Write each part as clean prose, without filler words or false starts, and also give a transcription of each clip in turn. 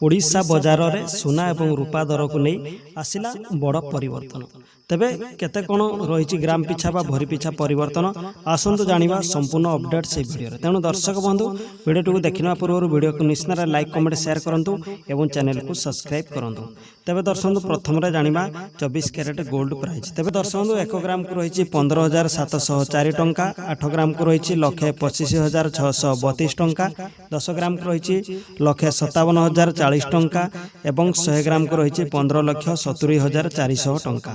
ओडिशा बजार में सुना और रूपा दर को नहीं आसला बड़ परिवर्तन तेबे केते कोन रही ग्राम पिछा बा भरी पिछा परिवर्तन आसतु जाना संपूर्ण अपडेट से वीडियो तेणु दर्शक बंधु वीडियो को देखने पूर्व वीडियो को निश्चित लाइक कमेंट शेयर करूँ और चैनल को सब्सक्राइब करूँ। तेबे दर्शक प्रथम जाना 24 कैरेट गोल्ड प्राइस तेबे दर्शक 1 ग्राम को रही 15,704 टंका, 8 ग्राम को रही 1,25,632 टंका, 10 ग्राम को रही 1,57,040 टंका एवं 100 ग्राम को रही 15,70,400 टंका।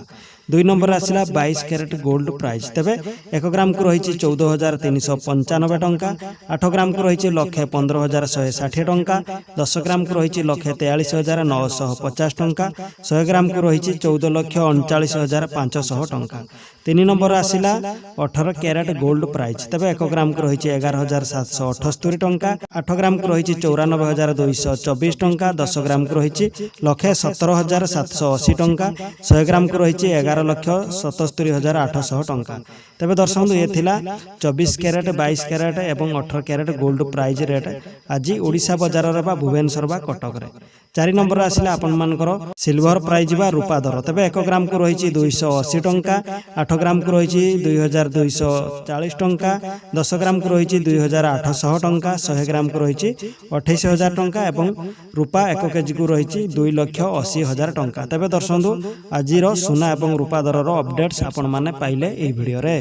2 नंबर आसला 22 कैरेट गोल्ड प्राइस तेबे 1 ग्राम को रही 14,395 टंका, 8 ग्राम को रही 1,15,160 टंका, 10 ग्राम को रही 1,43,950 टंका, 100 ग्राम को रही 14,39,500 टंका। 3 नंबर आसला 18 कैरेट गोल्ड प्राइस तेबे 1 ग्राम को रही 11,778 टंका, 8 ग्राम को रही 94,224 टंका, 10 ग्राम को रही 1,17,780 टंका, 100 ग्राम को रही 11,77,800 टंका। तेबे दर्शक ये थिला 24 कैरेट 22 कैरेट एवं 18 कैरेट गोल्ड प्राइस रेट आज ओडिशा बजार रे बा भुवनेश्वर बा कटक रे। 4 नंबर आसला आपण मानकर सिल्वर प्राइस बा रूपा दर तेबे 1 ग्राम को रही 280 टंका, 8 ग्राम को रही 2,240 टंका, 10 ग्राम को रही 2,800 टंका, 100 ग्राम को रही 28,000 टंका एवं रूपा 1 केजी को रही 2,80,000 टंका। तेबे दर्शक आज सुना एवं रूपा दर अपडेट्स आपण माने पाइले एई वीडियो रे।